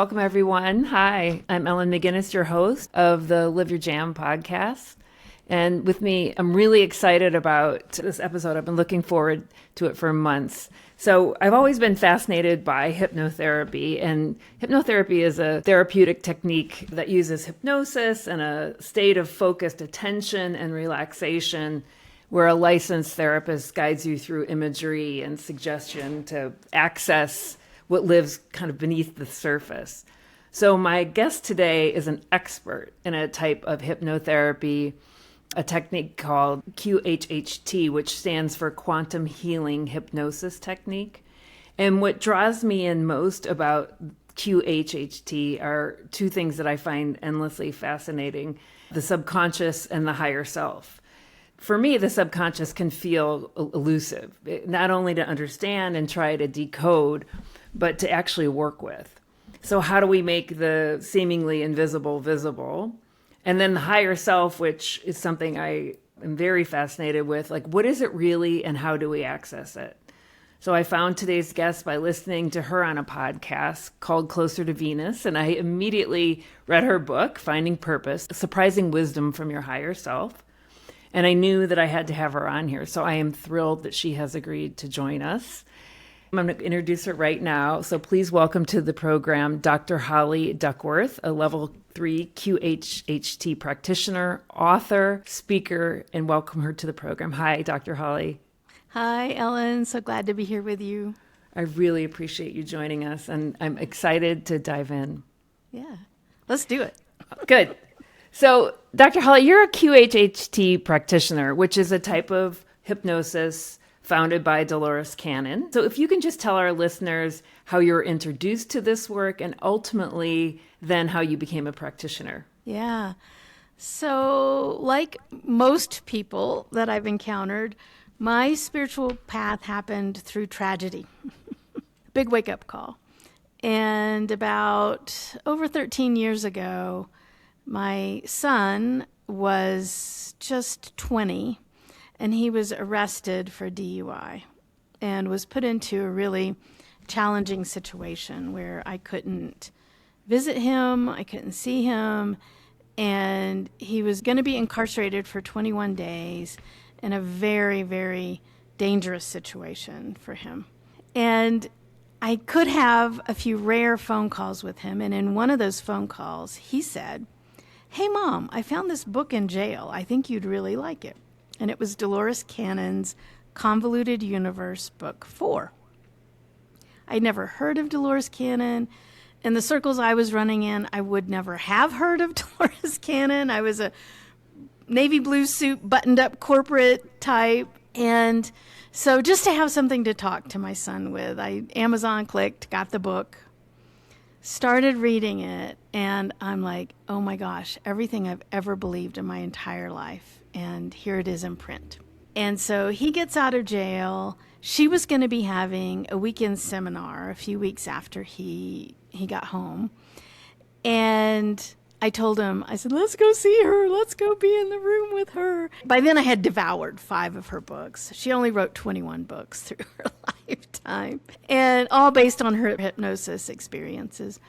Welcome, everyone. Hi, I'm Ellen McGinnis, your host of the Live Your Jam podcast. And with me, I'm really excited about this episode. I've been looking forward to it for months. So I've always been fascinated by hypnotherapy, and hypnotherapy is a therapeutic technique that uses hypnosis and a state of focused attention and relaxation where a licensed therapist guides you through imagery and suggestion to access what lives kind of beneath the surface. So my guest today is an expert in a type of hypnotherapy, a technique called QHHT, which stands for Quantum Healing Hypnosis Technique. And what draws me in most about QHHT are two things that I find endlessly fascinating: the subconscious and the higher self. For me, the subconscious can feel elusive, not only to understand and try to decode, but to actually work with. So how do we make the seemingly invisible visible? And then the higher self, which is something I am very fascinated with, like, what is it really and how do we access it? So I found today's guest by listening to her on a podcast called Closer to Venus, and I immediately read her book, Finding Purpose, Surprising Wisdom from Your Higher Self. And I knew that I had to have her on here. So I am thrilled that she has agreed to join us. I'm going to introduce her right now. So please welcome to the program Dr. Holly Duckworth, a level 3 QHHT practitioner, author, speaker, and welcome her to the program. Hi, Dr. Holly. Hi, Ellen. So glad to be here with you. I really appreciate you joining us, and I'm excited to dive in. Yeah, let's do it. Good. So, Dr. Holly, you're a QHHT practitioner, which is a type of hypnosis founded by Dolores Cannon. So if you can just tell our listeners how you were introduced to this work and ultimately then how you became a practitioner. Yeah. So like most people that I've encountered, my spiritual path happened through tragedy. Big wake-up call. And about over 13 years ago, my son was just 20, and he was arrested for DUI and was put into a really challenging situation where I couldn't visit him, I couldn't see him, and he was going to be incarcerated for 21 days in a very, very dangerous situation for him. And I could have a few rare phone calls with him, and in one of those phone calls, he said, "Hey, Mom, I found this book in jail. I think you'd really like it." And it was Dolores Cannon's Convoluted Universe, Book 4. I'd never heard of Dolores Cannon. In the circles I was running in, I would never have heard of Dolores Cannon. I was a navy blue suit, buttoned-up corporate type. And so just to have something to talk to my son with, I Amazon clicked, got the book, started reading it, and I'm like, oh my gosh, everything I've ever believed in my entire life, and here it is in print. And so he gets out of jail. She was going to be having a weekend seminar a few weeks after he got home. And I told him, I said, let's go see her. Let's go be in the room with her. By then I had devoured 5 of her books. She only wrote 21 books through her lifetime, and all based on her hypnosis experiences.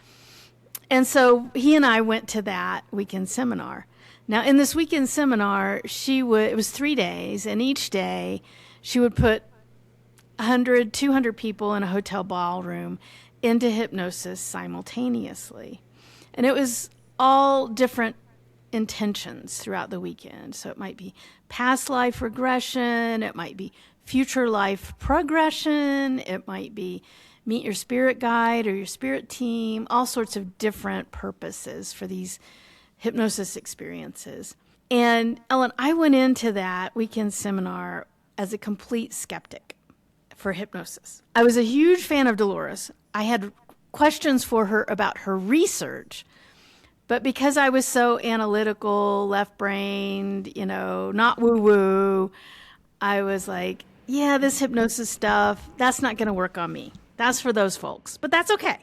And so he and I went to that weekend seminar. Now, in this weekend seminar, it was 3 days, and each day she would put 100, 200 people in a hotel ballroom into hypnosis simultaneously. And it was all different intentions throughout the weekend. So it might be past life regression, it might be future life progression, it might be meet your spirit guide or your spirit team, all sorts of different purposes for these hypnosis experiences. And Ellen, I went into that weekend seminar as a complete skeptic for hypnosis. I was a huge fan of Dolores. I had questions for her about her research, but because I was so analytical, left-brained, not woo-woo, I was like, yeah, this hypnosis stuff, that's not going to work on me. That's for those folks. But that's okay,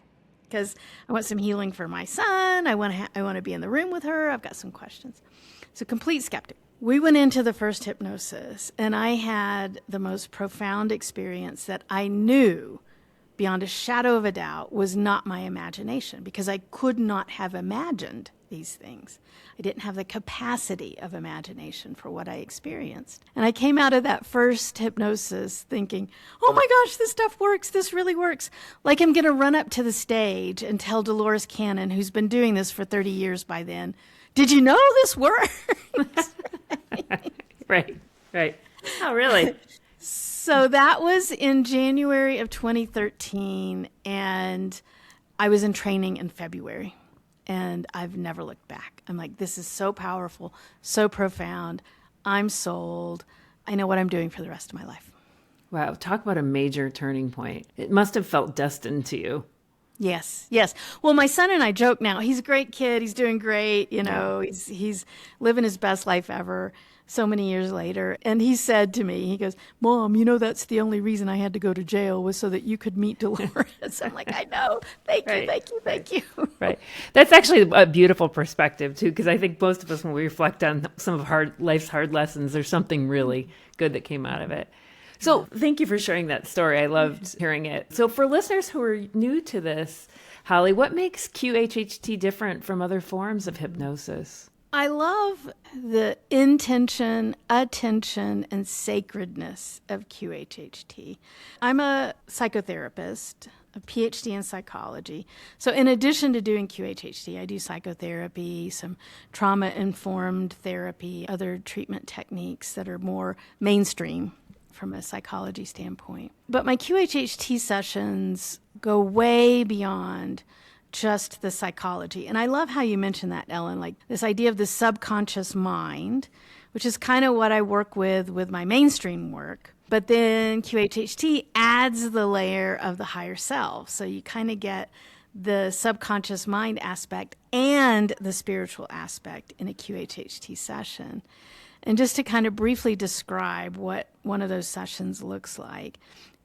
because I want some healing for my son. I want to be in the room with her. I've got some questions. So complete skeptic. We went into the first hypnosis, and I had the most profound experience that I knew beyond a shadow of a doubt, was not my imagination, because I could not have imagined these things. I didn't have the capacity of imagination for what I experienced. And I came out of that first hypnosis thinking, oh my gosh, this stuff works. This really works. Like I'm going to run up to the stage and tell Dolores Cannon, who's been doing this for 30 years by then, did you know this works? Right. Oh, really? So that was in January of 2013, and I was in training in February, and I've never looked back. I'm like, this is so powerful, so profound. I'm sold. I know what I'm doing for the rest of my life. Wow. Talk about a major turning point. It must have felt destined to you. Yes. Well, my son and I joke now. He's a great kid. He's doing great. He's living his best life ever so many years later. And he said to me, he goes, Mom, that's the only reason I had to go to jail was so that you could meet Dolores. I'm like, I know. Thank you. Right. That's actually a beautiful perspective, too, because I think most of us, when we reflect on some of life's hard lessons, there's something really good that came out of it. So thank you for sharing that story. I loved hearing it. So for listeners who are new to this, Holly, what makes QHHT different from other forms of hypnosis? I love the intention, attention, and sacredness of QHHT. I'm a psychotherapist, a PhD in psychology. So in addition to doing QHHT, I do psychotherapy, some trauma-informed therapy, other treatment techniques that are more mainstream from a psychology standpoint. But my QHHT sessions go way beyond just the psychology. And I love how you mentioned that, Ellen, like this idea of the subconscious mind, which is kind of what I work with my mainstream work. But then QHHT adds the layer of the higher self. So you kind of get the subconscious mind aspect and the spiritual aspect in a QHHT session. And just to kind of briefly describe what one of those sessions looks like.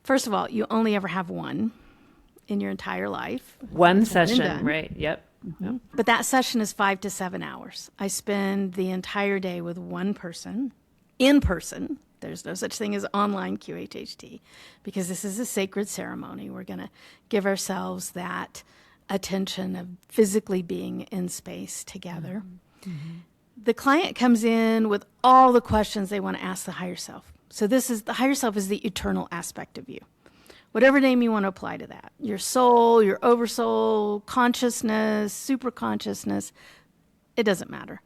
First of all, you only ever have one in your entire life. One session, right? Yep. Mm-hmm. But that session is 5 to 7 hours. I spend the entire day with one person, in person. There's no such thing as online QHHT, because this is a sacred ceremony. We're going to give ourselves that attention of physically being in space together. Mm-hmm. The client comes in with all the questions they want to ask the higher self. So the higher self is the eternal aspect of you. Whatever name you want to apply to that. Your soul, your oversoul, consciousness, super consciousness, it doesn't matter.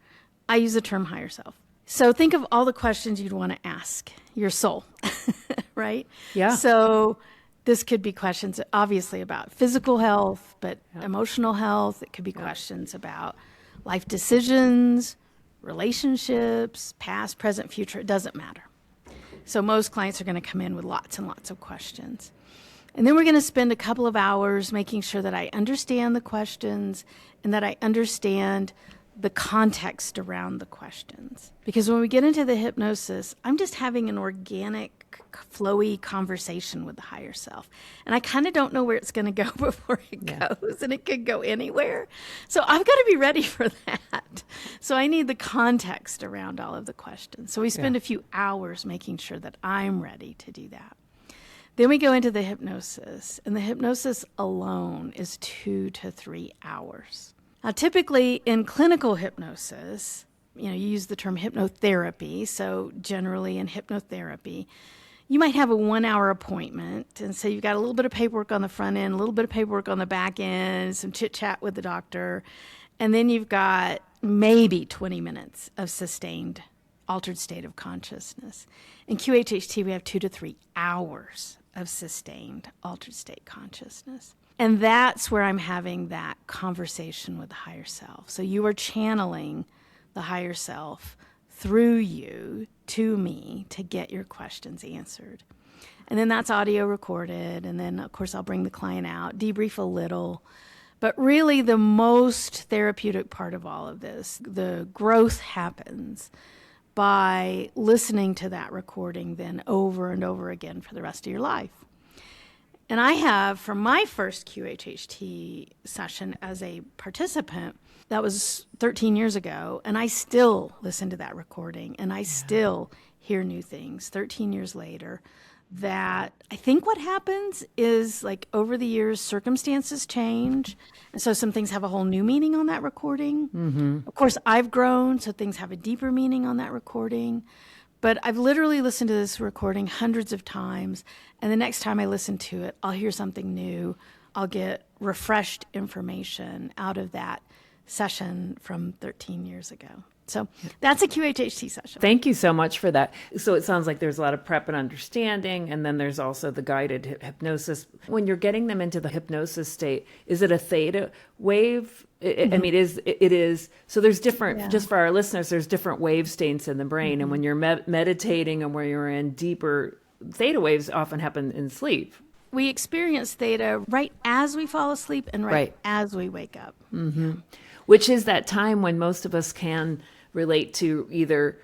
I use the term higher self. So think of all the questions you'd want to ask your soul, right? Yeah. So this could be questions obviously about physical health, but emotional health. It could be questions about life decisions, relationships, past, present, future. It doesn't matter. So most clients are going to come in with lots and lots of questions. And then we're going to spend a couple of hours making sure that I understand the questions and that I understand the context around the questions. Because when we get into the hypnosis, I'm just having an organic, flowy conversation with the higher self. And I kind of don't know where it's going to go before it goes, and it could go anywhere. So I've got to be ready for that. So I need the context around all of the questions. So we spend a few hours making sure that I'm ready to do that. Then we go into the hypnosis, and the hypnosis alone is 2 to 3 hours. Now, typically in clinical hypnosis, you use the term hypnotherapy. So generally in hypnotherapy, you might have a 1-hour appointment. And so you've got a little bit of paperwork on the front end, a little bit of paperwork on the back end, some chit chat with the doctor. And then you've got maybe 20 minutes of sustained altered state of consciousness. In QHHT, we have 2 to 3 hours of sustained altered state consciousness. And that's where I'm having that conversation with the higher self. So you are channeling the higher self through you to me to get your questions answered. And then that's audio recorded. And then, of course, I'll bring the client out, debrief a little. But really the most therapeutic part of all of this, the growth happens by listening to that recording then over and over again for the rest of your life. And I have, from my first QHHT session as a participant, that was 13 years ago, and I still listen to that recording, and I still hear new things 13 years later that I think what happens is, like, over the years, circumstances change. And so some things have a whole new meaning on that recording. Of course, I've grown, so things have a deeper meaning on that recording. But I've literally listened to this recording hundreds of times. And the next time I listen to it, I'll hear something new. I'll get refreshed information out of that session from 13 years ago. So that's a QHHT session. Thank you so much for that. So it sounds like there's a lot of prep and understanding, and then there's also the guided hypnosis. When you're getting them into the hypnosis state, is it a theta wave? I mean, it is. So there's different, just for our listeners, there's different wave states in the brain. And when you're meditating and where you're in deeper theta waves often happen in sleep. We experience theta right as we fall asleep and right as we wake up. Which is that time when most of us can relate to either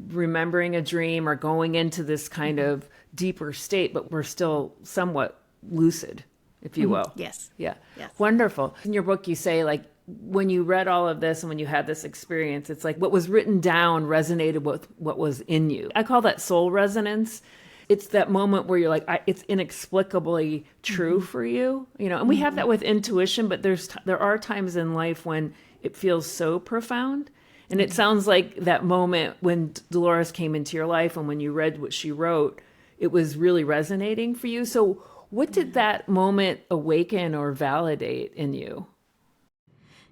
remembering a dream or going into this kind of deeper state, but we're still somewhat lucid, if you will. Yes. Yeah. Yes. Wonderful. In your book, you say, like, when you read all of this and when you had this experience, it's like what was written down resonated with what was in you. I call that soul resonance. It's that moment where you're like, it's inexplicably true for you, and we have that with intuition, but there are times in life when it feels so profound. And it sounds like that moment when Dolores came into your life and when you read what she wrote, it was really resonating for you. So what did that moment awaken or validate in you?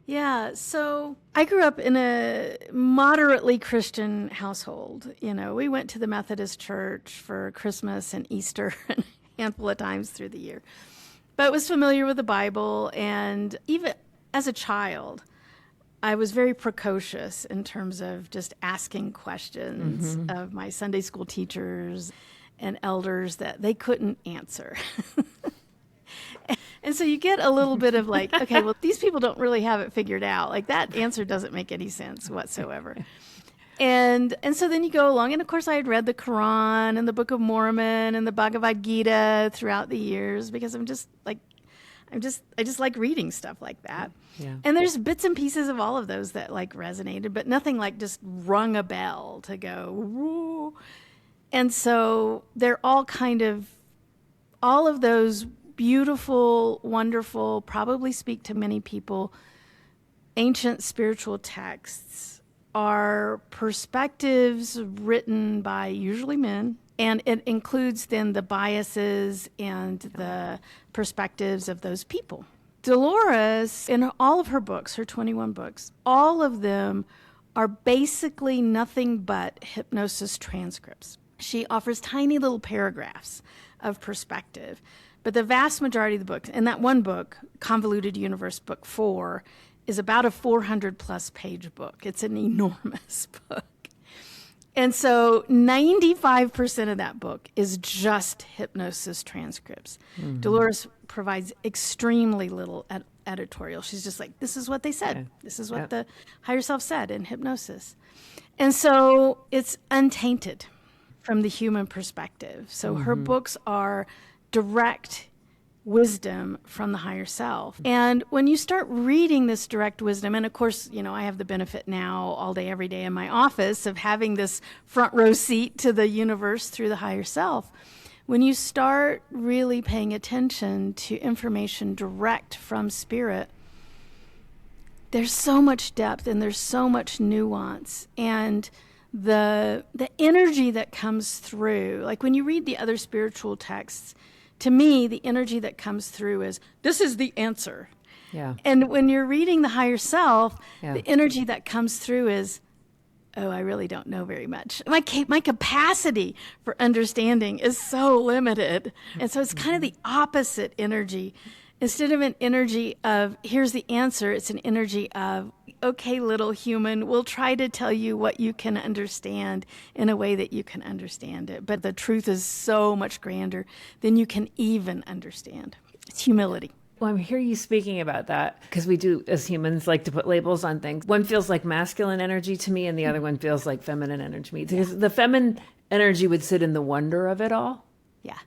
Yeah, so I grew up in a moderately Christian household. We went to the Methodist church for Christmas and Easter and a handful of times through the year, but was familiar with the Bible. And even as a child, I was very precocious in terms of just asking questions of my Sunday school teachers and elders that they couldn't answer. And so you get a little bit of like, okay, well, these people don't really have it figured out. Like, that answer doesn't make any sense whatsoever. And so then you go along. And of course, I had read the Quran and the Book of Mormon and the Bhagavad Gita throughout the years because I just like reading stuff like that. Yeah. And there's bits and pieces of all of those that like resonated, but nothing like just rung a bell to go, woo. And so they're all of those beautiful, wonderful, probably speak to many people, ancient spiritual texts are perspectives written by usually men. And it includes then the biases and the perspectives of those people. Dolores, in all of her books, her 21 books, all of them are basically nothing but hypnosis transcripts. She offers tiny little paragraphs of perspective. But the vast majority of the books, and that one book, Convoluted Universe, Book 4, is about a 400-plus page book. It's an enormous book. And so 95% of that book is just hypnosis transcripts. Dolores provides extremely little editorial. She's just like, this is what they said. Okay. This is what the higher self said in hypnosis. And so it's untainted from the human perspective. So her books are direct wisdom from the higher self. And when you start reading this direct wisdom, and of course, I have the benefit now all day, every day in my office of having this front row seat to the universe through the higher self. When you start really paying attention to information direct from spirit, there's so much depth and there's so much nuance. And the energy that comes through, like when you read the other spiritual texts, to me, the energy that comes through is, this is the answer. Yeah. And when you're reading the higher self, the energy that comes through is, oh, I really don't know very much. My capacity for understanding is so limited. And so it's kind of the opposite energy. Instead of an energy of, here's the answer, it's an energy of, okay, little human, we'll try to tell you what you can understand in a way that you can understand it. But the truth is so much grander than you can even understand. It's humility. Well, I'm hearing you speaking about that because we do, as humans, like to put labels on things. One feels like masculine energy to me, and the other one feels like feminine energy to me. Because the feminine energy would sit in the wonder of it all. Yeah.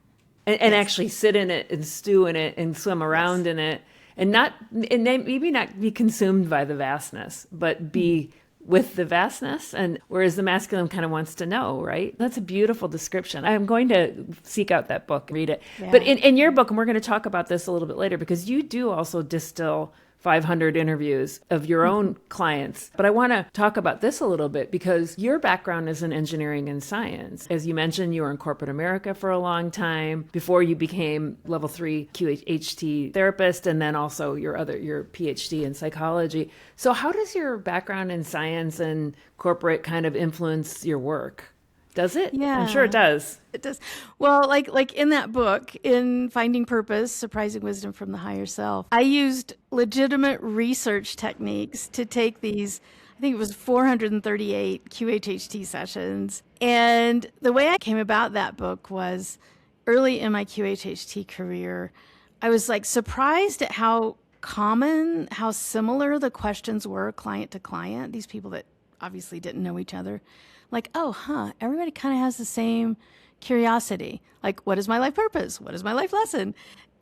And actually sit in it and stew in it and swim around in it and maybe not be consumed by the vastness, but be with the vastness, and whereas the masculine kind of wants to know, right? That's a beautiful description. I'm going to seek out that book and read it. Yeah. But in your book, and we're going to talk about this a little bit later, because you do also distill 500 interviews of your own clients. But I want to talk about this a little bit because your background is in engineering and science. As you mentioned, you were in corporate America for a long time before you became level 3 QHHT therapist, and then also your PhD in psychology. So how does your background in science and corporate kind of influence your work? Does it? Yeah. I'm sure it does. It does. Well, like in that book, in Finding Purpose, Surprising Wisdom from the Higher Self, I used legitimate research techniques to take these, I think it was 438 QHHT sessions. And the way I came about that book was early in my QHHT career, I was like surprised at how common, how similar the questions were client to client, these people that obviously didn't know each other. Like, everybody kind of has the same curiosity. Like, what is my life purpose? What is my life lesson?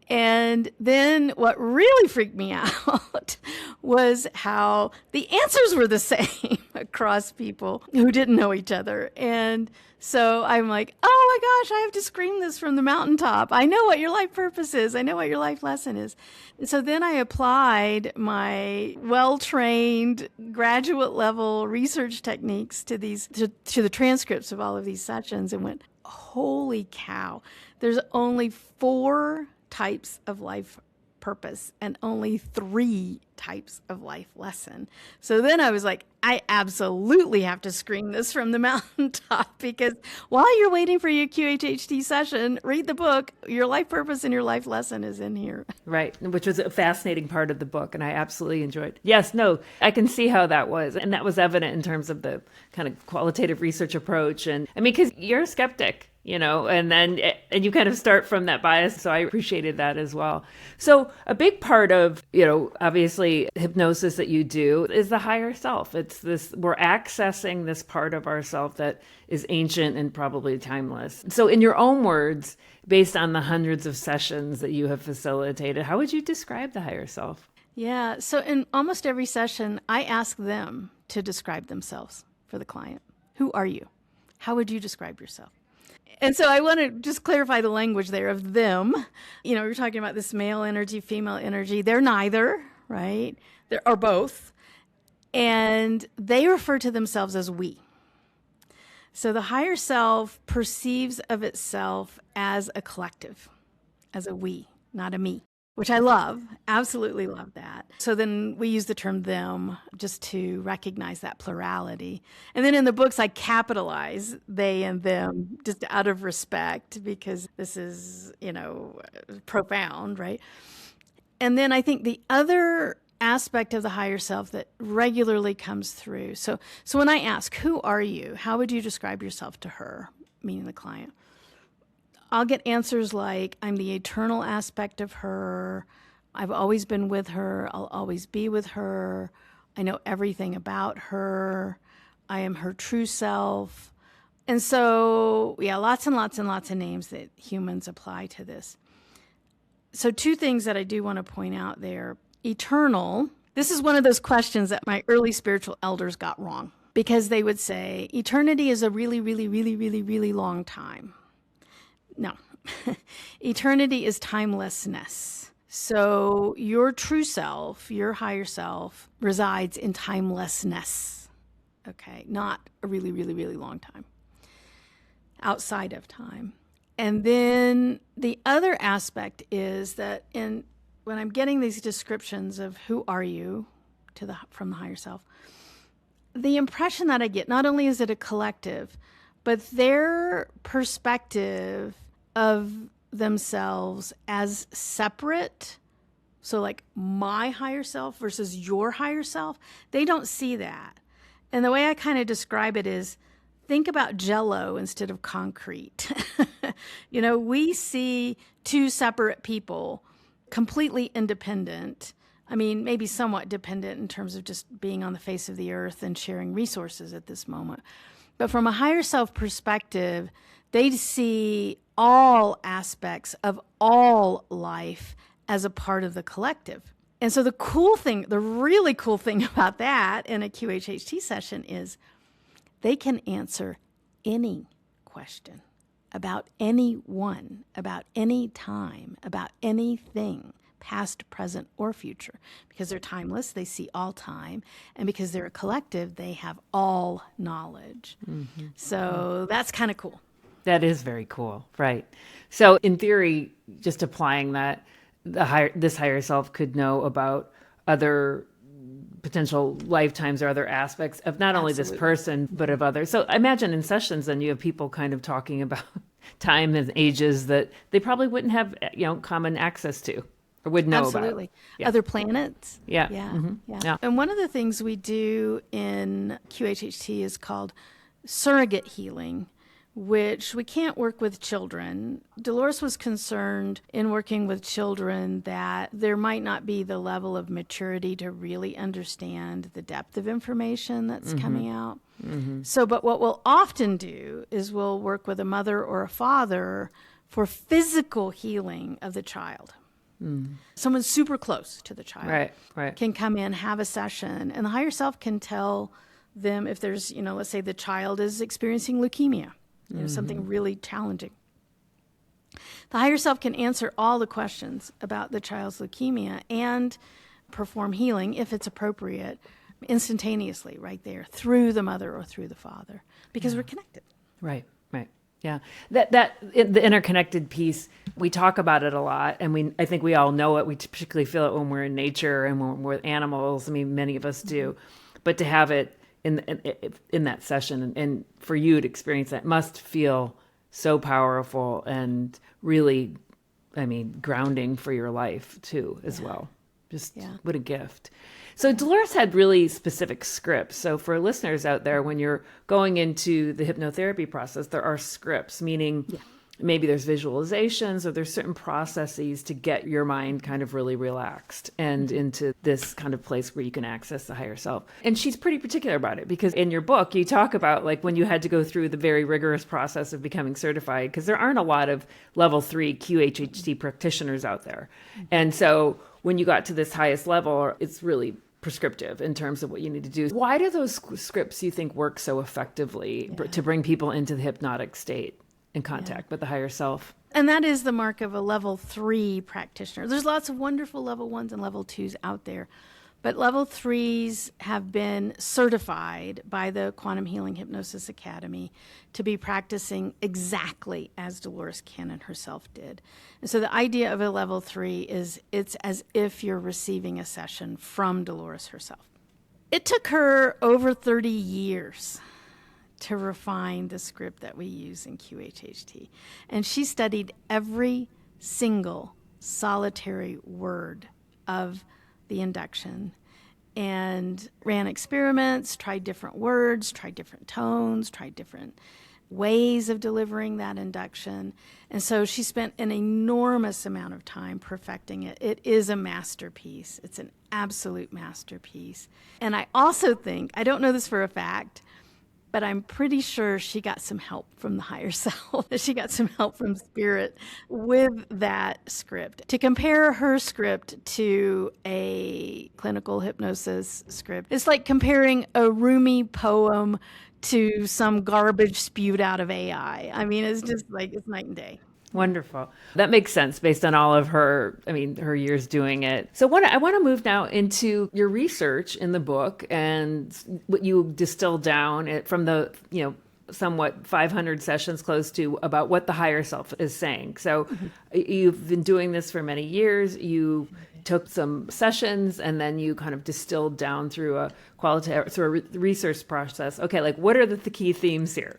And then what really freaked me out was how the answers were the same across people who didn't know each other. And so I'm like, oh my gosh, I have to scream this from the mountaintop. I know what your life purpose is. I know what your life lesson is. And so then I applied my well-trained graduate level research techniques to the transcripts of all of these sessions and went, holy cow, there's only 4 types of life purpose and only 3 types of life lesson. So then I was like, I absolutely have to scream this from the mountaintop, because while you're waiting for your QHHT session, read the book. Your life purpose and your life lesson is in here. Right, which was a fascinating part of the book, and I absolutely enjoyed. Yes, no, I can see how that was, and that was evident in terms of the kind of qualitative research approach. And I mean, because you're a skeptic, and you kind of start from that bias. So I appreciated that as well. So a big part of, obviously hypnosis that you do is the higher self. It's this, we're accessing this part of ourself that is ancient and probably timeless. So in your own words, based on the hundreds of sessions that you have facilitated, how would you describe the higher self? Yeah. So in almost every session, I ask them to describe themselves for the client. Who are you? How would you describe yourself? And so I want to just clarify the language there of them. You're talking about this male energy, female energy. They're neither, right? Or both. And they refer to themselves as we. So the higher self perceives of itself as a collective, as a we, not a me, which I love, absolutely love that. So then we use the term them just to recognize that plurality. And then in the books, I capitalize they and them just out of respect, because this is, profound, right? And then I think the other aspect of the higher self that regularly comes through. So when I ask, who are you? How would you describe yourself to her, meaning the client? I'll get answers like, I'm the eternal aspect of her. I've always been with her. I'll always be with her. I know everything about her. I am her true self. And so, lots and lots and lots of names that humans apply to this. So 2 things that I do want to point out there. Eternal. This is one of those questions that my early spiritual elders got wrong, because they would say, eternity is a really, really, really, really, really long time. No, eternity is timelessness. So your true self, your higher self, resides in timelessness. Okay, not a really, really, really long time. Outside of time. And then the other aspect is that when I'm getting these descriptions of who are you from the higher self, the impression that I get, not only is it a collective, but their perspective of themselves as separate, so like my higher self versus your higher self, they don't see that. And the way I kind of describe it is, think about Jell-O instead of concrete. We see 2 separate people, completely independent. I mean, maybe somewhat dependent in terms of just being on the face of the earth and sharing resources at this moment. But from a higher self perspective, they see all aspects of all life as a part of the collective. And so the really cool thing about that in a QHHT session is they can answer any question about anyone, about any time, about anything, past, present, or future. Because they're timeless, they see all time. And because they're a collective, they have all knowledge. So that's kind of cool. That is very cool. Right. So in theory, just applying that, this higher self could know about other potential lifetimes or other aspects of not only this person, but of others. So I imagine in sessions, then you have people kind of talking about time and ages that they probably wouldn't have, common access to or would know Absolutely. about. Yeah. Other planets. Yeah. Yeah. Mm-hmm. Yeah. Yeah. And one of the things we do in QHHT is called surrogate healing, which we can't work with children. Dolores was concerned in working with children that there might not be the level of maturity to really understand the depth of information that's coming out. So, but what we'll often do is we'll work with a mother or a father for physical healing of the child. Someone super close to the child Right. can come in, have a session, and the higher self can tell them if there's, let's say the child is experiencing leukemia. Something really challenging. The higher self can answer all the questions about the child's leukemia and perform healing, if it's appropriate, instantaneously right there through the mother or through the father, because we're connected. Right. Yeah. The interconnected piece, we talk about it a lot, and I think we all know it. We particularly feel it when we're in nature and when we're with animals. I mean, many of us do, but to have it in that session and for you to experience that must feel so powerful and really, grounding for your life too, as well. Just what a gift. So Dolores had really specific scripts. So for listeners out there, when you're going into the hypnotherapy process, there are scripts, meaning maybe there's visualizations or there's certain processes to get your mind kind of really relaxed and into this kind of place where you can access the higher self. And she's pretty particular about it because in your book, you talk about like when you had to go through the very rigorous process of becoming certified, because there aren't a lot of level 3 QHHT practitioners out there. And so when you got to this highest level, it's really prescriptive in terms of what you need to do. Why do those scripts, you think, work so effectively to bring people into the hypnotic state in contact with the higher self? And that is the mark of a level 3 practitioner. There's lots of wonderful level 1s and level 2s out there, but level 3s have been certified by the Quantum Healing Hypnosis Academy to be practicing exactly as Dolores Cannon herself did. And so the idea of a level 3 is it's as if you're receiving a session from Dolores herself. It took her over 30 years to refine the script that we use in QHHT. And she studied every single solitary word of the induction and ran experiments, tried different words, tried different tones, tried different ways of delivering that induction. And so she spent an enormous amount of time perfecting it. It is a masterpiece. It's an absolute masterpiece. And I also think, I don't know this for a fact, but I'm pretty sure she got some help from the higher self. She got some help from spirit with that script. To compare her script to a clinical hypnosis script, it's like comparing a Rumi poem to some garbage spewed out of AI. I mean, it's just like, it's night and day. Wonderful. That makes sense based on all of her, her years doing it. So I want to move now into your research in the book and what you distilled down from the, somewhat 500 sessions close to about what the higher self is saying. So you've been doing this for many years. You took some sessions and then you kind of distilled down through a research process. Okay, like what are the key themes here?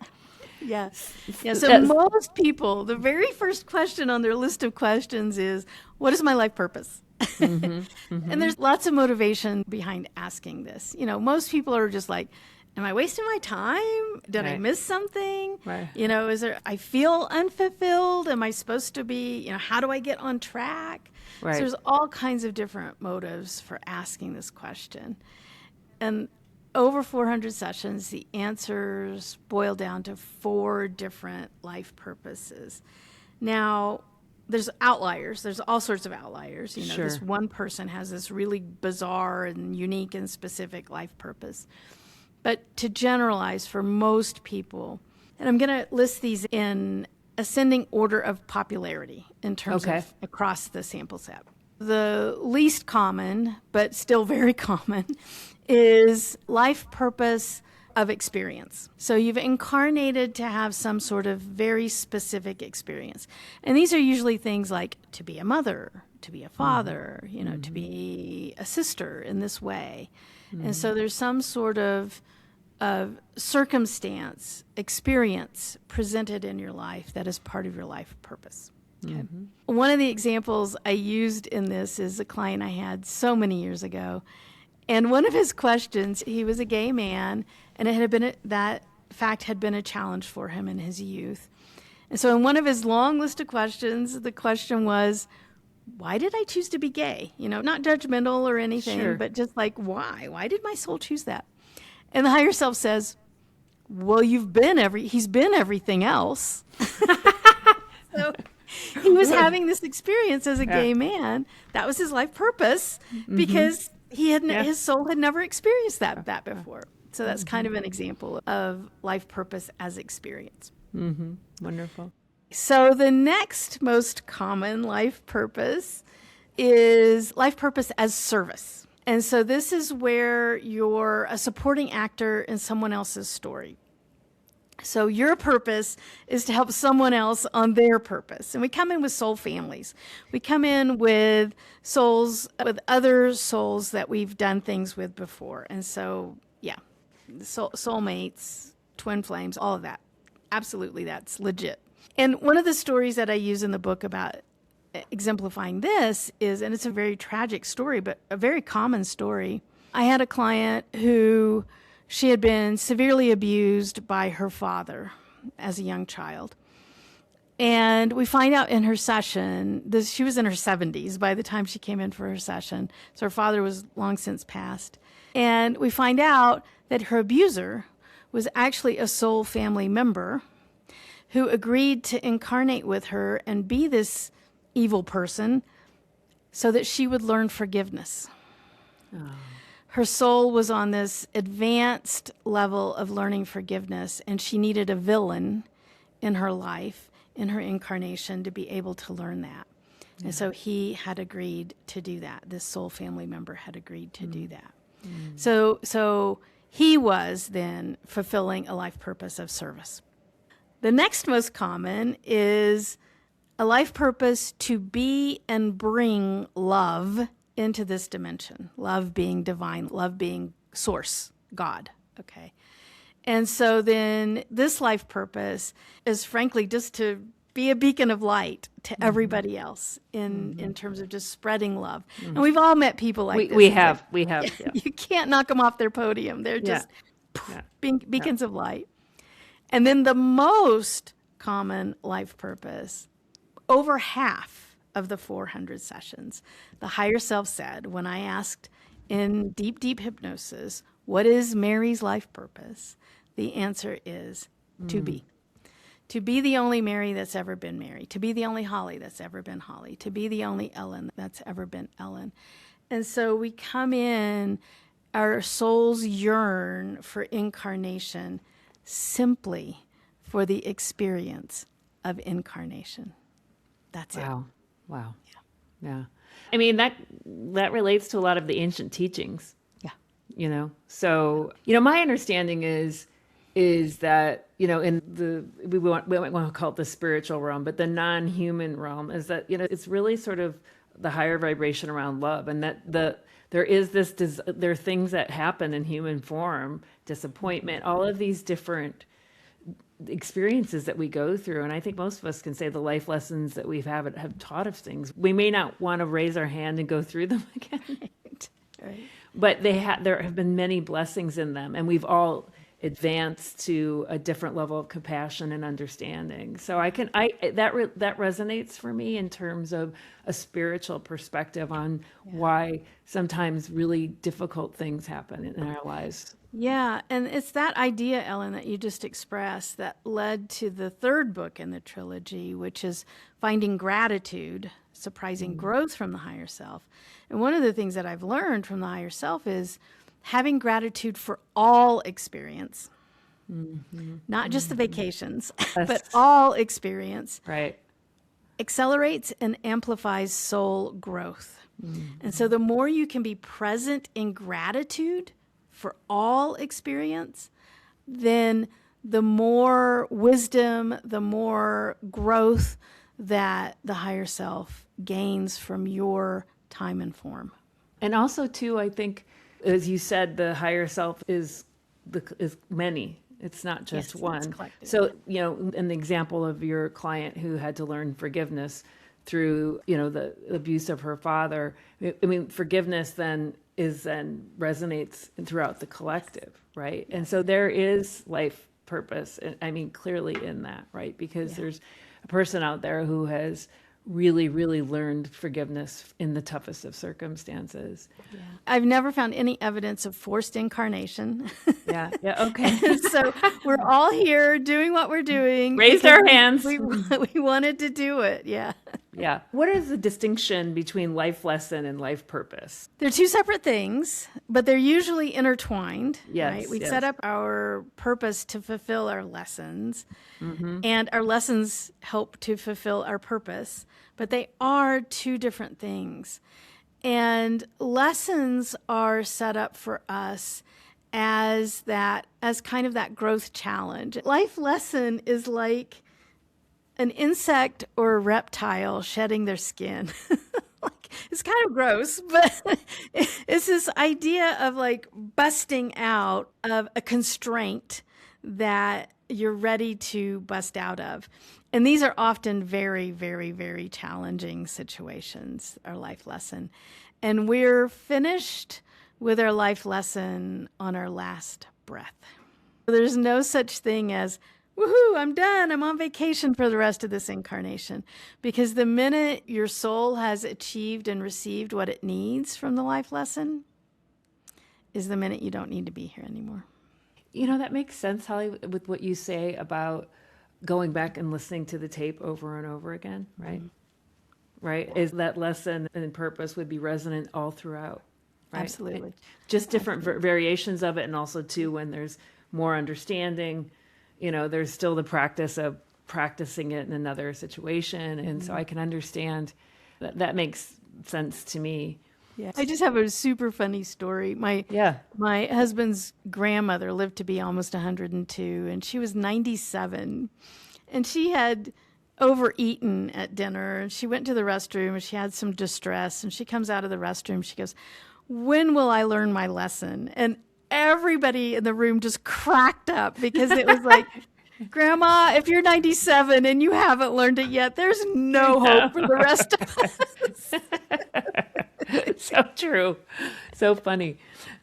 Yes. Yeah. So most people, the very first question on their list of questions is, what is my life purpose? And there's lots of motivation behind asking this. Most people are just like, am I wasting my time? Did I miss something? Right. I feel unfulfilled? Am I supposed to be, how do I get on track? Right. So there's all kinds of different motives for asking this question. And over 400 sessions, the answers boil down to 4 different life purposes. Now, there's outliers. There's all sorts of outliers. You know, Sure. this one person has this really bizarre and unique and specific life purpose. But to generalize for most people, and I'm going to list these in ascending order of popularity in terms Okay. of across the sample set. The least common, but still very common, is life purpose of experience. So you've incarnated to have some sort of very specific experience. And these are usually things like to be a mother, to be a father, you know, to be a sister in this way. And so there's some sort of circumstance, experience presented in your life that is part of your life purpose. Okay. One of the examples I used in this is a client I had so many years ago. And one of his questions, he was a gay man, and it had been that fact had been a challenge for him in his youth. And so in one of his long list of questions, the question was, why did I choose to be gay? You know, not judgmental or anything, Sure. but just like, why? Why did my soul choose that? And the higher self says, well, he's been everything else. So he was having this experience as a gay man. That was his life purpose because his soul had never experienced that before. So that's kind of an example of life purpose as experience. Wonderful. So the next most common life purpose is life purpose as service. And so this is where you're a supporting actor in someone else's story. So your purpose is to help someone else on their purpose. And we come in with soul families. We come in with souls, with other souls that we've done things with before. And so, yeah, soulmates, twin flames, all of that. Absolutely, that's legit. And one of the stories that I use in the book about exemplifying this is, and it's a very tragic story, but a very common story. I had a client who she had been severely abused by her father as a young child. And we find out in her session, she was in her 70s by the time she came in for her session. So her father was long since passed. And we find out that her abuser was actually a soul family member who agreed to incarnate with her and be this evil person so that she would learn forgiveness. Oh. Her soul was on this advanced level of learning forgiveness, and she needed a villain in her life, in her incarnation, to be able to learn that. Yeah. And so he had agreed to do that. This soul family member had agreed to do that. So he was then fulfilling a life purpose of service. The next most common is a life purpose to be and bring love into this dimension. Love being divine, love being source, God. Okay. And so then this life purpose is frankly just to be a beacon of light to everybody else in terms of just spreading love. And we've all met people like this. We have. Yeah. You can't knock them off their podium. They're just beacons of light. And then the most common life purpose, over half of the 400 sessions, the higher self said, when I asked in deep, deep hypnosis, what is Mary's life purpose? The answer is to be. To be the only Mary that's ever been Mary. To be the only Holly that's ever been Holly. To be the only Ellen that's ever been Ellen. And so we come in, our souls yearn for incarnation simply for the experience of incarnation. That's it. Wow. Yeah. I mean, that relates to a lot of the ancient teachings. Yeah. You know, so, my understanding is that, in we might want to call it the spiritual realm, but the non-human realm is that, it's really sort of the higher vibration around love, and that there are things that happen in human form, disappointment, all of these different experiences that we go through. And I think most of us can say the life lessons that we've have taught us things. We may not want to raise our hand and go through them again, Right. but there have been many blessings in them, and we've all advance to a different level of compassion and understanding. So that resonates for me in terms of a spiritual perspective on why sometimes really difficult things happen in our lives. Yeah, and it's that idea, Ellen, that you just expressed that led to the third book in the trilogy, which is Finding Gratitude, Surprising Growth from the Higher Self. And one of the things that I've learned from the Higher Self is having gratitude for all experience, not just the vacations, but all experience, Right. accelerates and amplifies soul growth. And so the more you can be present in gratitude for all experience, then the more wisdom, the more growth that the higher self gains from your time and form. And also, too, I think, as you said, the higher self is many. It's not just Yes, one. it's collective. So, in the example of your client who had to learn forgiveness through, the abuse of her father, I mean, forgiveness then resonates throughout the collective, right? And so there is life purpose, I mean, clearly in that, right? Because there's a person out there who has really, really learned forgiveness in the toughest of circumstances. Yeah. I've never found any evidence of forced incarnation. Yeah. Okay. So we're all here doing what we're doing. Raised our hands. We wanted to do it. Yeah. Yeah. What is the distinction between life lesson and life purpose? They're two separate things, but they're usually intertwined. Yes, Right? We yes. set up our purpose to fulfill our lessons, and our lessons help to fulfill our purpose, but they are two different things. And lessons are set up for us as kind of that growth challenge. Life lesson is like an insect or a reptile shedding their skin. It's kind of gross, but it's this idea of like busting out of a constraint that you're ready to bust out of. And these are often very, very, very challenging situations, our life lesson. And we're finished with our life lesson on our last breath. There's no such thing as, woohoo, I'm done. I'm on vacation for the rest of this incarnation. Because the minute your soul has achieved and received what it needs from the life lesson is the minute you don't need to be here anymore. That makes sense, Holly, with what you say about going back and listening to the tape over and over again, right? Right? Is that lesson and purpose would be resonant all throughout, right? Absolutely. Just different variations of it, and also, too, when there's more understanding, there's still the practice of practicing it in another situation. And so I can understand that makes sense to me. Yeah. I just have a super funny story. My husband's grandmother lived to be almost 102, and she was 97. And she had overeaten at dinner, and she went to the restroom, and she had some distress, and she comes out of the restroom. She goes, "When will I learn my lesson?" And everybody in the room just cracked up because it was like, Grandma, if you're 97 and you haven't learned it yet, there's no hope for the rest of us. So true. So funny.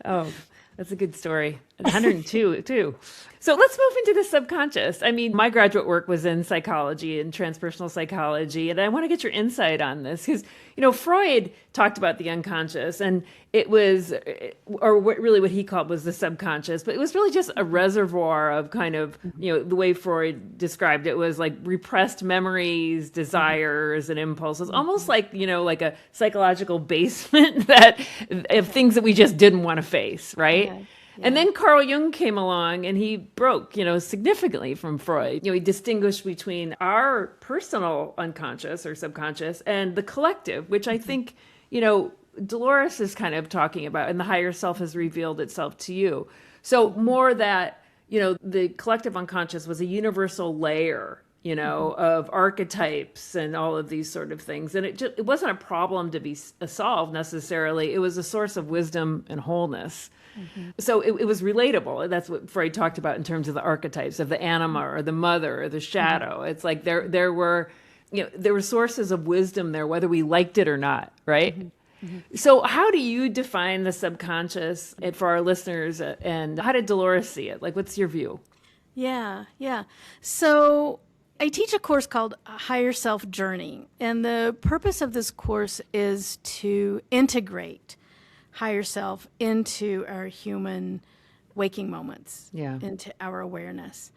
Oh, that's a good story. 102 too. So let's move into the subconscious. I mean, my graduate work was in psychology and transpersonal psychology, and I want to get your insight on this because, Freud talked about the unconscious, and it was, or what he called was the subconscious, but it was really just a reservoir of kind of, the way Freud described it was like repressed memories, desires, and impulses, almost like, like a psychological basement of things that we just didn't want to face, right? Okay. Yeah. And then Carl Jung came along and he broke, significantly from Freud. He distinguished between our personal unconscious or subconscious and the collective, which I think, Dolores is kind of talking about, and the higher self has revealed itself to you. So more that, the collective unconscious was a universal layer, of archetypes and all of these sort of things. And it wasn't a problem to be solved necessarily. It was a source of wisdom and wholeness. Mm-hmm. So it was relatable. That's what Freud talked about in terms of the archetypes of the anima or the mother or the shadow. Mm-hmm. It's like there were sources of wisdom there, whether we liked it or not, right? Mm-hmm. So how do you define the subconscious and for our listeners, and how did Dolores see it? Like, what's your view? Yeah, yeah. So I teach a course called Higher Self Journey, and the purpose of this course is to integrate higher self into our human waking moments, into our awareness.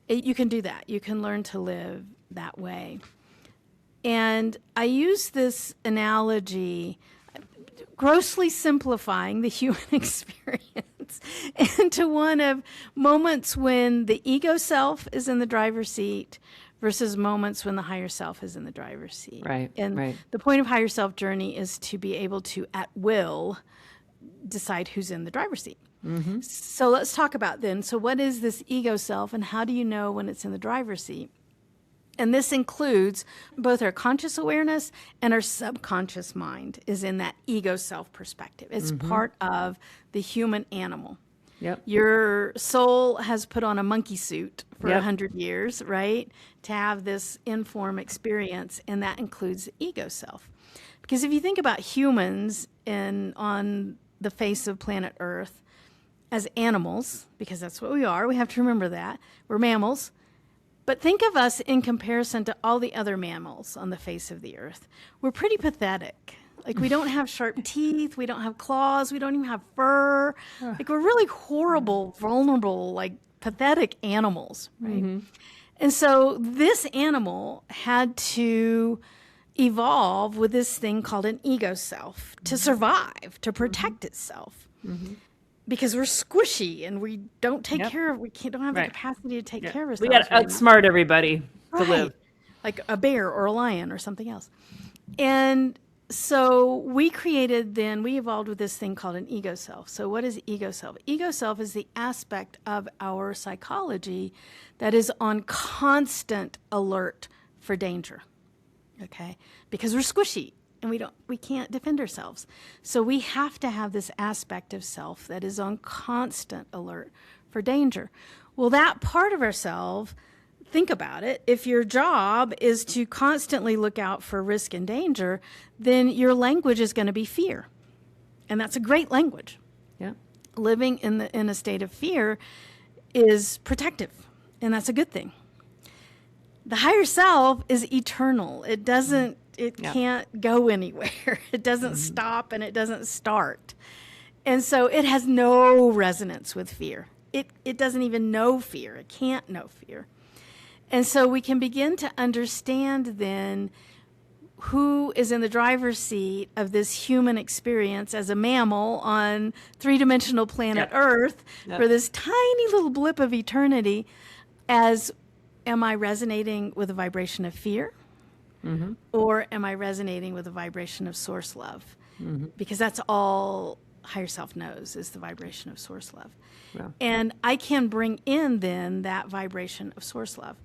You can do that. You can learn to live that way. And I use this analogy, grossly simplifying the human experience into one of moments when the ego self is in the driver's seat versus moments when the higher self is in the driver's seat. Right. And the point of higher self journey is to be able to, at will, decide who's in the driver's seat. Mm-hmm. So let's talk about then. So what is this ego self, and how do you know when it's in the driver's seat? And this includes both our conscious awareness and our subconscious mind is in that ego self perspective. It's part of the human animal. Yep. Your soul has put on a monkey suit for 100 years, right? To have this informed experience, and that includes the ego self. Because if you think about humans on the face of planet Earth as animals, because that's what we are, we have to remember that. We're mammals. But think of us in comparison to all the other mammals on the face of the earth. We're pretty pathetic. Like, we don't have sharp teeth, we don't have claws, we don't even have fur. Like, we're really horrible, vulnerable, like pathetic animals, right? Mm-hmm. And so this animal had to evolve with this thing called an ego self to survive, to protect itself. Mm-hmm. Because we're squishy and we don't take care of, don't have the capacity to take care of ourselves. We got to outsmart everybody to live. Like a bear or a lion or something else. And so we evolved with this thing called an ego self. So what is ego self? Ego self is the aspect of our psychology that is on constant alert for danger. Okay? Because we're squishy. And we can't defend ourselves. So we have to have this aspect of self that is on constant alert for danger. Well, that part of ourselves, think about it. If your job is to constantly look out for risk and danger, then your language is going to be fear. And that's a great language. Yeah. Living in a state of fear is protective, and that's a good thing. The higher self is eternal. It can't go anywhere. It doesn't stop and it doesn't start. And so it has no resonance with fear. It doesn't even know fear. It can't know fear. And so we can begin to understand then who is in the driver's seat of this human experience as a mammal on three-dimensional planet Earth for this tiny little blip of eternity. Am I resonating with a vibration of fear? Mm-hmm. Or am I resonating with a vibration of source love? Mm-hmm. Because that's all higher self knows is the vibration of source love. Yeah. And I can bring in then that vibration of source love.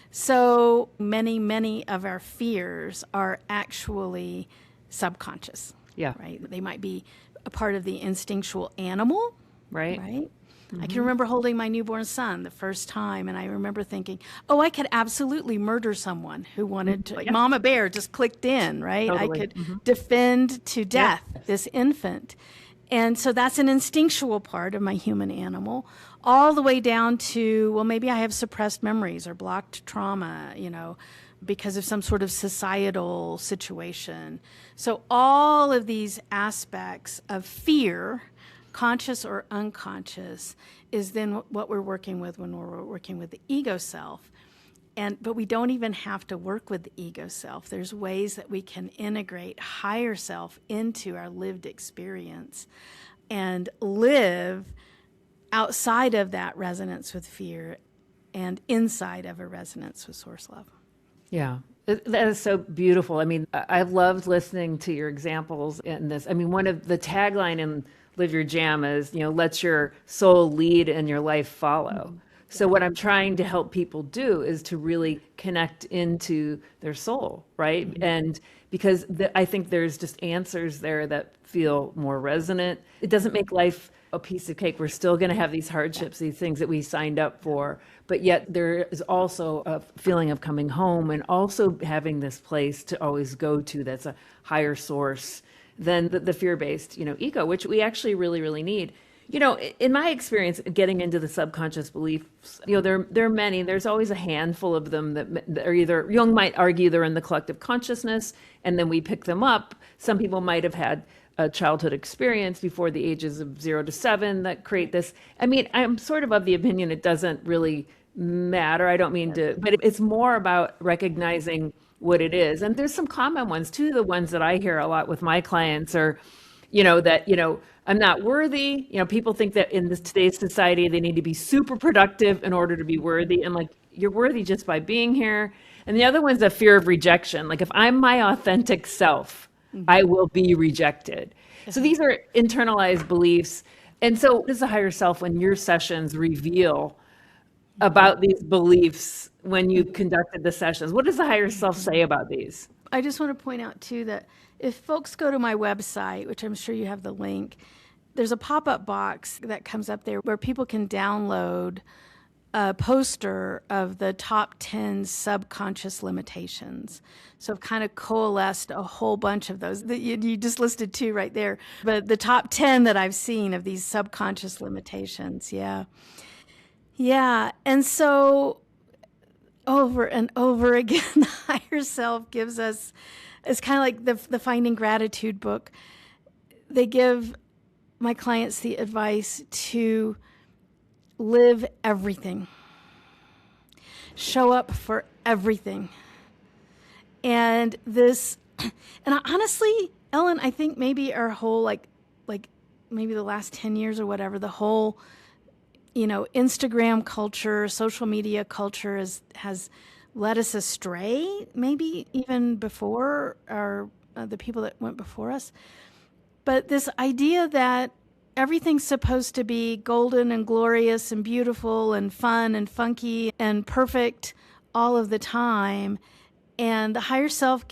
So many of our fears are actually subconscious. Yeah. Right? They might be a part of the instinctual animal. Right? Mm-hmm. I can remember holding my newborn son the first time, and I remember thinking, I could absolutely murder someone who wanted to. Like, Mama Bear just clicked in, right? Totally. I could defend to death this infant. And so that's an instinctual part of my human animal, all the way down to, maybe I have suppressed memories or blocked trauma, because of some sort of societal situation. So all of these aspects of fear, conscious or unconscious, is then what we're working with when we're working with the ego self. But we don't even have to work with the ego self. There's ways that we can integrate higher self into our lived experience and live outside of that resonance with fear and inside of a resonance with source love. Yeah. That is so beautiful. I mean, I've loved listening to your examples in this. I mean, one of the tagline in Live Your Jam is, let your soul lead and your life follow. Mm-hmm. So what I'm trying to help people do is to really connect into their soul, right? Mm-hmm. And because I think there's just answers there that feel more resonant. It doesn't make life a piece of cake. We're still going to have these hardships, these things that we signed up for. But yet there is also a feeling of coming home and also having this place to always go to that's a higher source than the fear-based, ego, which we actually really, really need. In my experience, getting into the subconscious beliefs, there are many. There's always a handful of them that are either, Jung might argue they're in the collective consciousness, and then we pick them up. Some people might have had a childhood experience before the ages of 0 to 7 that create this. I mean, I'm sort of the opinion it doesn't really matter. I don't mean to, but it's more about recognizing what it is. And there's some common ones too. The ones that I hear a lot with my clients are, I'm not worthy. People think that in today's society, they need to be super productive in order to be worthy. And like, you're worthy just by being here. And the other one's a fear of rejection. Like if I'm my authentic self, I will be rejected. So these are internalized beliefs. And so what does the higher self, when your sessions reveal about these beliefs when you conducted the sessions, what does the higher self say about these? I just want to point out too that if folks go to my website, which I'm sure you have the link, there's a pop-up box that comes up there where people can download a poster of the top 10 subconscious limitations. So I've kind of coalesced a whole bunch of those. You just listed 2 right there. But the top 10 that I've seen of these subconscious limitations, yeah. Yeah, and so over and over again, the higher self gives us, it's kind of like the Finding Gratitude book. They give my clients the advice to live everything, show up for everything. And honestly, Ellen, I think maybe our whole, like maybe the last 10 years or whatever, the whole, Instagram culture, social media culture has led us astray, maybe even before the people that went before us. But this idea that everything's supposed to be golden and glorious and beautiful and fun and funky and perfect all of the time. And the higher self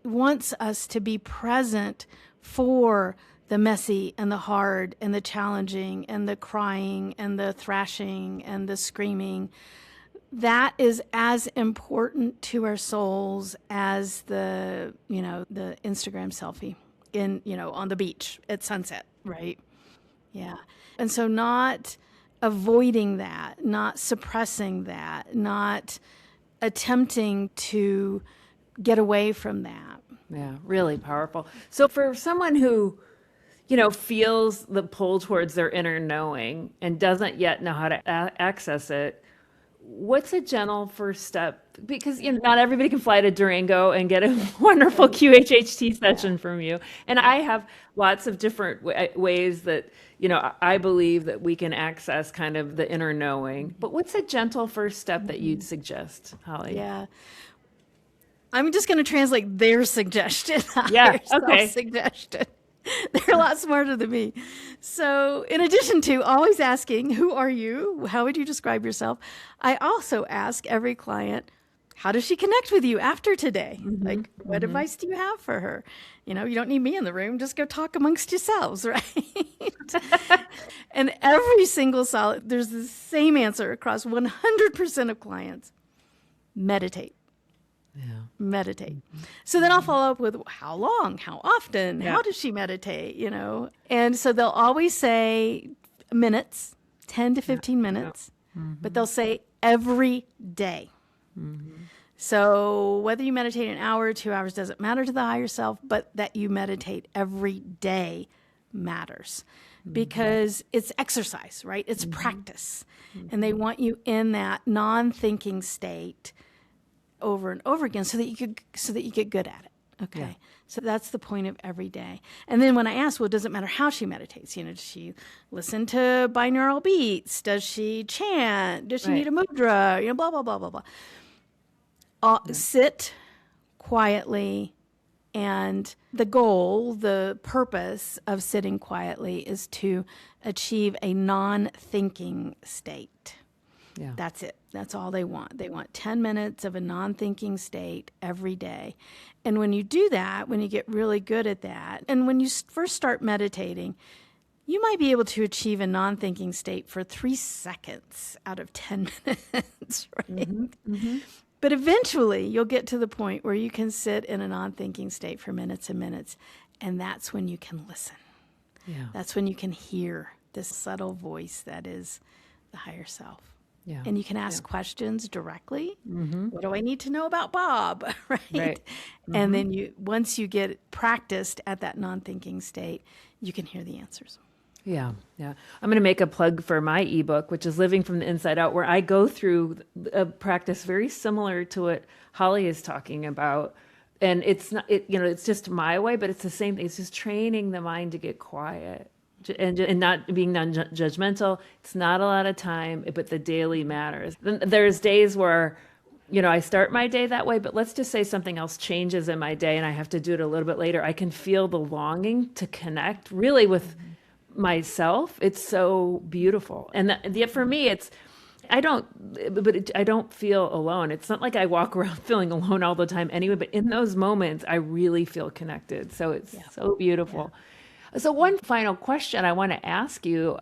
wants us to be present for the messy and the hard and the challenging and the crying and the thrashing and the screaming. That is as important to our souls as the Instagram selfie on the beach at sunset, right? Yeah. And so not avoiding that, not suppressing that, not attempting to get away from that. Yeah, really powerful. So for someone who, feels the pull towards their inner knowing and doesn't yet know how to access it, what's a gentle first step? Because not everybody can fly to Durango and get a wonderful QHHT session from you. And I have lots of different ways that, I believe that we can access kind of the inner knowing. But what's a gentle first step that you'd suggest, Holly? Yeah. I'm just going to translate their suggestion. Yeah, okay. Suggestion. They're a lot smarter than me. So in addition to always asking, who are you? How would you describe yourself? I also ask every client, how does she connect with you after today? Mm-hmm. Like, what advice do you have for her? You don't need me in the room. Just go talk amongst yourselves, right? And every single there's the same answer across 100% of clients. Meditate. Yeah. Meditate. So then I'll follow up with how long, how often, how does she meditate, And so they'll always say minutes, 10 to 15 minutes, but they'll say every day. Mm-hmm. So whether you meditate an hour or 2 hours doesn't matter to the higher self, but that you meditate every day matters because it's exercise, right? It's practice. And they want you in that non-thinking state over and over again so that you get good at it. Okay. Yeah. So that's the point of every day. And then when I ask, well, does it matter how she meditates? Does she listen to binaural beats? Does she chant? Does she need a mudra? Blah, blah, blah, blah, blah. Sit quietly. And the goal, the purpose of sitting quietly is to achieve a non-thinking state. Yeah. That's it. That's all they want. They want 10 minutes of a non-thinking state every day. And when you do that, when you get really good at that, and when you first start meditating, you might be able to achieve a non-thinking state for 3 seconds out of 10 minutes, right? Mm-hmm. Mm-hmm. But eventually you'll get to the point where you can sit in a non-thinking state for minutes and minutes And that's when you can listen. Yeah. That's when you can hear this subtle voice that is the higher self. Yeah. And you can ask questions directly. Mm-hmm. What do I need to know about Bob? Right. Mm-hmm. And then once you get practiced at that non-thinking state, you can hear the answers. Yeah. Yeah. I'm going to make a plug for my ebook, which is Living from the Inside Out, where I go through a practice very similar to what Holly is talking about. And it's not, it's just my way, but it's the same thing. It's just training the mind to get quiet and not being non-judgmental. It's not a lot of time, but the daily matters. Then there's days where, I start my day that way, but let's just say something else changes in my day and I have to do it a little bit later. I can feel the longing to connect really with myself. It's so beautiful. And for me, I don't feel alone. It's not like I walk around feeling alone all the time anyway, but in those moments, I really feel connected. So it's so beautiful. Yeah. So one final question I want to ask you,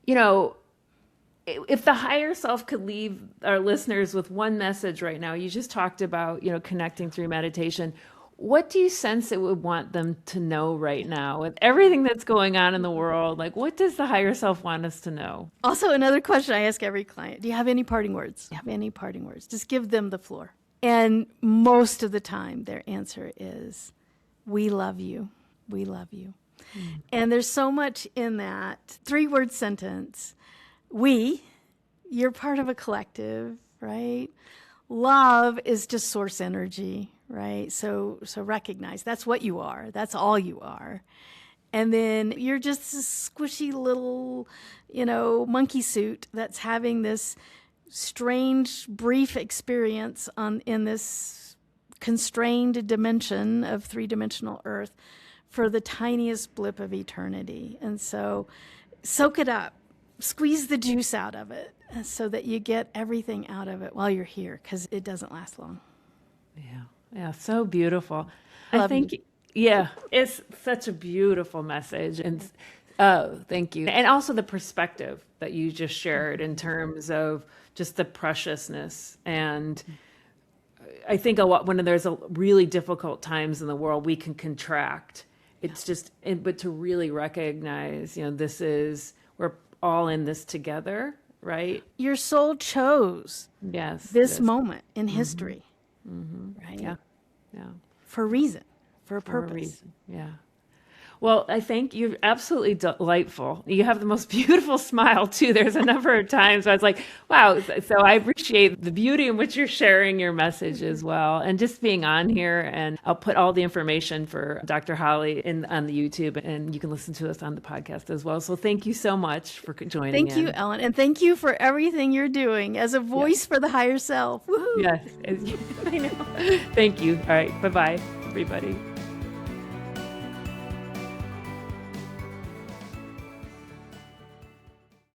if the higher self could leave our listeners with one message right now, you just talked about, connecting through meditation. What do you sense it would want them to know right now with everything that's going on in the world? Like, what does the higher self want us to know? Also, another question I ask every client, do you have any parting words? Do you have any parting words? Just give them the floor. And most of the time, their answer is, we love you. We love you. Mm. And there's so much in that 3-word sentence. You're part of a collective, right? Love is just source energy, right? So recognize that's what you are. That's all you are. And then you're just a squishy little, monkey suit that's having this strange, brief experience in this constrained dimension of 3-dimensional Earth for the tiniest blip of eternity. And so soak it up. Squeeze the juice out of it so that you get everything out of it while you're here, because it doesn't last long. Yeah, so beautiful. Love I think, you. Yeah, it's such a beautiful message. And thank you. And also the perspective that you just shared in terms of just the preciousness. And I think when there's a really difficult times in the world, we can contract. It's but to really recognize, we're all in this together, right? Your soul chose this moment in history, right? Yeah. For a reason, for a purpose. For a reason. Yeah. Well, I think you're absolutely delightful. You have the most beautiful smile, too. There's a number of times I was like, wow. So I appreciate the beauty in which you're sharing your message as well. And just being on here. And I'll put all the information for Dr. Holly on the YouTube, and you can listen to us on the podcast as well. So thank you so much for joining Thank you, Ellen. And thank you for everything you're doing as a voice for the higher self. Woohoo! Yes. I know. Thank you. All right. Bye-bye, everybody.